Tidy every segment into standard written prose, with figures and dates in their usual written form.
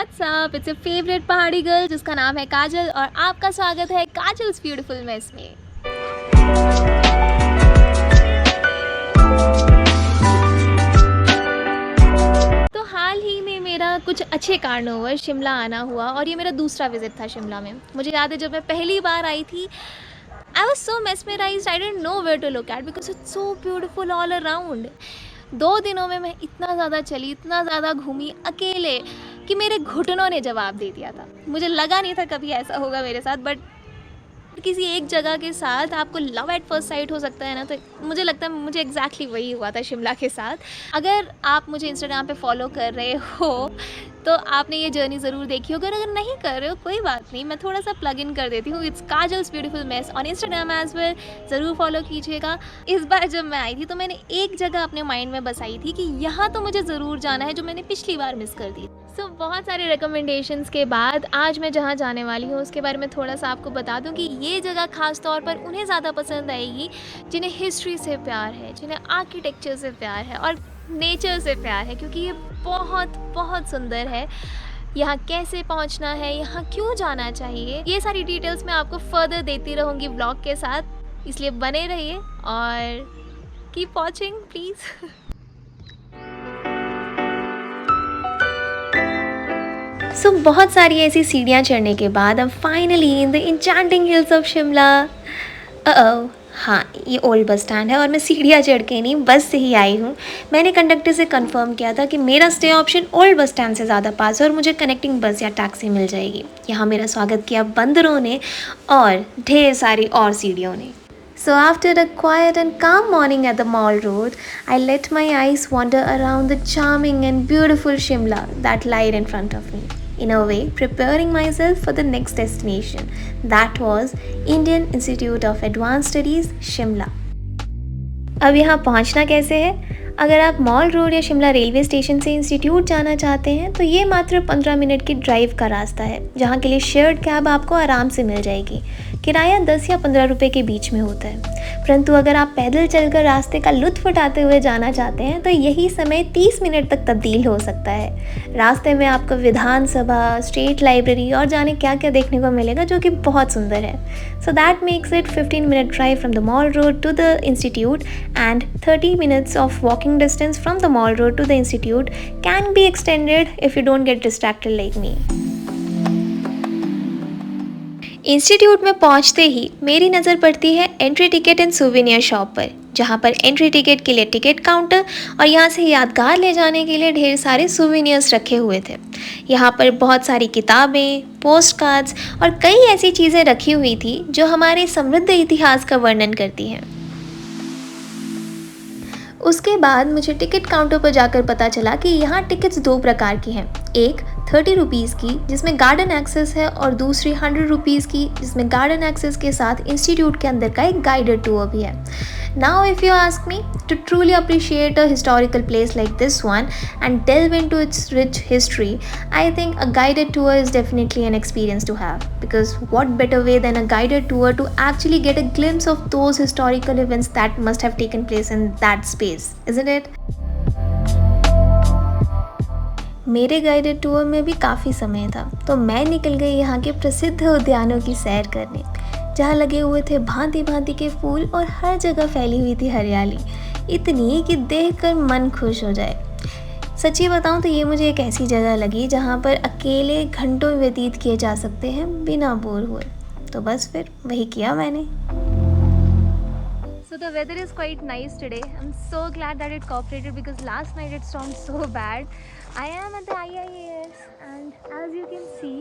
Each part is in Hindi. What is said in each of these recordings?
What's up, it's your favourite पहाड़ी गर्ल जिसका नाम है काजल और आपका स्वागत है काजल्स ब्यूटीफुल मेस में। तो हाल ही में मेरा कुछ अच्छे कारणवश शिमला आना हुआ और ये मेरा दूसरा विजिट था शिमला में। मुझे याद है जब मैं पहली बार आई थी, I was so mesmerized, I didn't know where to look at because it's so beautiful all around। 2 दिनों में मैं इतना ज़्यादा चली, इतना ज़्यादा घूमी अकेले कि मेरे घुटनों ने जवाब दे दिया था। मुझे लगा नहीं था कभी ऐसा होगा मेरे साथ, बट किसी एक जगह के साथ आपको लव एट फर्स्ट साइट हो सकता है ना, तो मुझे लगता है मुझे एग्जैक्टली वही हुआ था शिमला के साथ। अगर आप मुझे इंस्टाग्राम पे फॉलो कर रहे हो तो आपने ये जर्नी ज़रूर देखी होगी, अगर नहीं कर रहे हो कोई बात नहीं, मैं थोड़ा सा प्लग इन कर देती हूँ। It's Kajal's beautiful mess on Instagram as well, ज़रूर फॉलो कीजिएगा। इस बार जब मैं आई थी तो मैंने एक जगह अपने माइंड में बसाई थी कि यहाँ तो मुझे ज़रूर जाना है, जो मैंने पिछली बार मिस कर दी। सो बहुत सारे रिकमेंडेशंस के बाद आज मैं जहाँ जाने वाली हूँ उसके बारे में थोड़ा सा आपको बता दूँ कि ये जगह ख़ास तौर पर उन्हें ज़्यादा पसंद आएगी जिन्हें हिस्ट्री से प्यार है, जिन्हें आर्किटेक्चर से प्यार है और नेचर से प्यार है, क्योंकि ये बहुत बहुत सुंदर है। यहाँ कैसे पहुँचना है, यहाँ क्यों जाना चाहिए, ये सारी डिटेल्स मैं आपको फर्दर देती रहूँगी व्लॉग के साथ, इसलिए बने रहिए और कीप वॉचिंग प्लीज़। सो बहुत सारी ऐसी सीढ़ियाँ चढ़ने के बाद अब finally in the enchanting hills of Shimla. हाँ, ये ओल्ड बस स्टैंड है और मैं सीढ़ियाँ चढ़ के नहीं, बस से ही आई हूँ। मैंने कंडक्टर से कंफर्म किया था कि मेरा stay option old bus stand से ज़्यादा पास है और मुझे कनेक्टिंग बस या टैक्सी मिल जाएगी। यहाँ मेरा स्वागत किया बंदरों ने और ढेर सारी और सीढ़ियों ने। So after a quiet and calm morning at the Mall Road, I let my eyes wander around the charming and beautiful Shimla that lied in front of me. In a way, preparing myself for the next destination. That was Indian Institute of Advanced Studies, Shimla. अब यहाँ पहुँचना कैसे है? अगर आप मॉल रोड या शिमला रेलवे स्टेशन से इंस्टीट्यूट जाना चाहते हैं तो ये मात्र 15 मिनट की ड्राइव का रास्ता है, जहाँ के लिए शेयर्ड कैब आपको आराम से मिल जाएगी। किराया 10 या 15 रुपए के बीच में होता है, परंतु अगर आप पैदल चलकर रास्ते का लुत्फ उठाते हुए जाना चाहते हैं तो यही समय 30 मिनट तक तब्दील हो सकता है। रास्ते में आपको विधानसभा, स्टेट लाइब्रेरी और जाने क्या क्या देखने को मिलेगा, जो कि बहुत सुंदर है। So that makes it 15 minute drive from the mall road to the institute and 30 minutes of walking distance from the mall road to the institute can be extended if you don't get distracted like me. Institute में पहुंचते ही मेरी नज़र पड़ती है एंट्री टिकट एंड सूवेनियर शॉप पर, जहां पर एंट्री टिकट के लिए टिकट काउंटर और यहां से यादगार ले जाने के लिए ढेर सारे सूवेनियर्स रखे हुए थे। यहां पर बहुत सारी किताबें, पोस्ट कार्ड्स और कई ऐसी चीज़ें रखी हुई थी जो हमारे समृद्ध इतिहास का वर्णन करती हैं। उसके बाद मुझे टिकट काउंटर पर जाकर पता चला कि यहाँ टिकट्स 2 प्रकार की हैं। एक 30 रुपीज़ की जिसमें गार्डन एक्सेस है और दूसरी 100 रुपीज़ की जिसमें गार्डन एक्सेस के साथ इंस्टीट्यूट के अंदर का एक गाइडेड टूर भी है। Now if you ask me, to truly appreciate a historical place like this one and delve into its rich history, I think a guided tour is definitely an experience to have, because what better way than a guided tour to actually get a glimpse of those historical events that must have taken place in that space, isn't it? मेरे गाइडेड टूर में भी काफ़ी समय था, तो मैं निकल गई यहाँ के प्रसिद्ध उद्यानों की सैर करने, जहाँ लगे हुए थे भांति भांति के फूल और हर जगह फैली हुई थी हरियाली, इतनी कि देखकर मन खुश हो जाए। सच्ची बताऊँ तो ये मुझे एक ऐसी जगह लगी जहाँ पर अकेले घंटों व्यतीत किए जा सकते हैं बिना बोर हुए, तो बस फिर वही किया मैंने। So the weather is quite nice today. I'm so glad that it cooperated because last night it stormed so bad. I am at the IIAS and as you can see,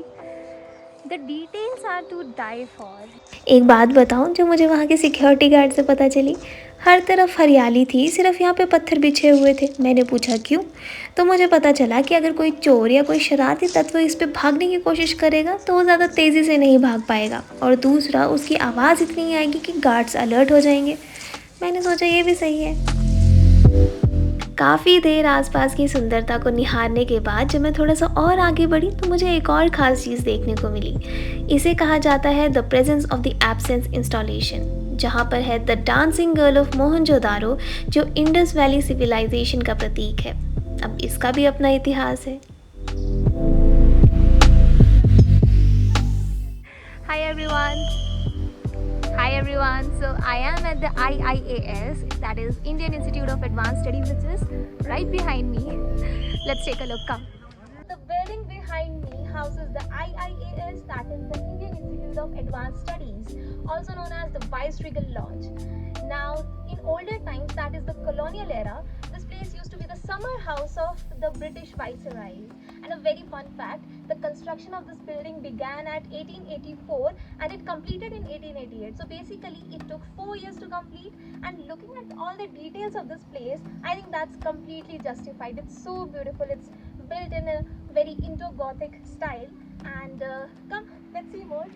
the details are to die for. एक बात बताऊं जो मुझे वहाँ के सिक्योरिटी गार्ड से पता चली, हर तरफ हरियाली थी, सिर्फ यहाँ पे पत्थर बिछे हुए थे। मैंने पूछा क्यों, तो मुझे पता चला कि अगर कोई चोर या कोई शरारती तत्व इस पे भागने की कोशिश करेगा तो वो ज़्यादा तेज़ी से नहीं भाग पाएगा, और दूसरा उसकी आवाज़ इतनी आएगी कि गार्ड्स अलर्ट हो जाएंगे। मैंने सोचा ये भी सही है। काफ़ी देर आसपास की सुंदरता को निहारने के बाद जब मैं थोड़ा सा और आगे बढ़ी तो मुझे एक और ख़ास चीज़ देखने को मिली। इसे कहा जाता है the presence of the absence installation, जहाँ पर है the dancing girl of Mohenjodaro, जो इंडस वैली सिविलाइजेशन का प्रतीक है। अब इसका भी अपना इतिहास है। everyone. Hi everyone. So I am at the IIAS, that is Indian Institute of Advanced Studies, which is right behind me. Let's take a look. Come. The building behind me houses the IIAS, that is the Indian Institute of Advanced Studies, also known as the Viceregal Lodge. Now, in older times, that is the colonial era, this place used to be the summer house of the British viceroys. And a very fun fact, the construction of this building began at 1884 and it completed in 1888. So basically, it took 4 years to complete. And looking at all the details of this place, I think that's completely justified. It's so beautiful. It's built in a very Indo-Gothic style. And come, let's see more.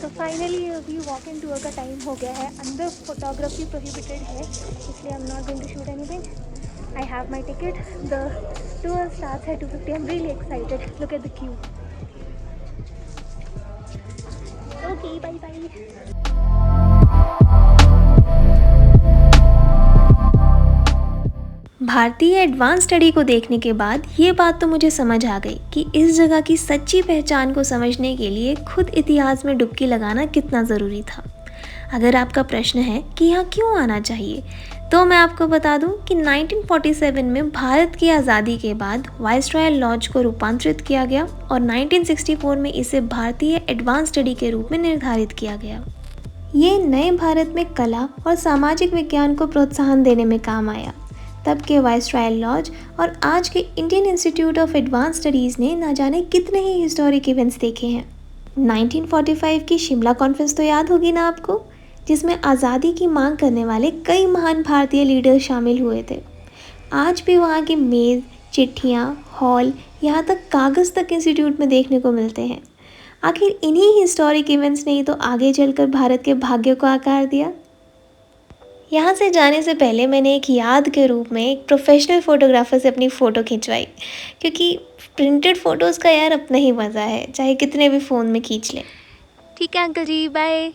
तो फाइनली अभी वॉक इन टूर का टाइम हो गया है. अंदर फोटोग्राफी प्रोहिबिटेड है, इसलिए I am not going to shoot anything. I have my ticket. The tour starts at 2:50. I am really excited. Look at the queue. Okay, bye bye. भारतीय एडवांस स्टडी को देखने के बाद ये बात तो मुझे समझ आ गई कि इस जगह की सच्ची पहचान को समझने के लिए खुद इतिहास में डुबकी लगाना कितना ज़रूरी था. अगर आपका प्रश्न है कि यहाँ क्यों आना चाहिए, तो मैं आपको बता दूं कि 1947 में भारत की आज़ादी के बाद वाइसरॉयल लॉज को रूपांतरित किया गया और 1964 में इसे भारतीय एडवांस स्टडी के रूप में निर्धारित किया गया. ये नए भारत में कला और सामाजिक विज्ञान को प्रोत्साहन देने में काम आया. तब के वाइसरॉयल लॉज और आज के Indian institute of advance studies ने ना जाने कितने ही हिस्टोरिक इवेंट्स देखे हैं. 1945 की शिमला कॉन्फ्रेंस तो याद होगी ना आपको, जिसमें आज़ादी की मांग करने वाले कई महान भारतीय लीडर्स शामिल हुए थे. आज भी वहाँ की मेज़, चिट्ठियाँ, हॉल, यहाँ तक कागज़ तक इंस्टीट्यूट में देखने को मिलते हैं. आखिर इन्हीं हिस्टोरिक इवेंट्स ने ही तो आगे चलकर भारत के भाग्य को आकार दिया. यहाँ से जाने से पहले मैंने एक याद के रूप में एक प्रोफेशनल फ़ोटोग्राफ़र से अपनी फ़ोटो खिंचवाई, क्योंकि प्रिंटेड फ़ोटोज़ का यार अपना ही मज़ा है, चाहे कितने भी फ़ोन में खींच लें. ठीक है uncle ji, bye.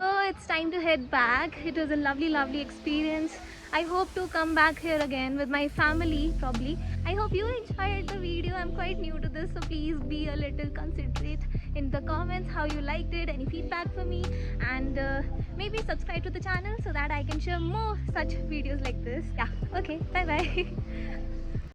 So it's time to head back. It was a lovely experience. I hope to come back here again with my family probably. I hope you enjoyed the video. I'm quite new to this, so please be a little considerate in the comments how you liked it, any feedback for me, and maybe subscribe to the channel so that I can share more such videos like this. Yeah, okay, bye bye.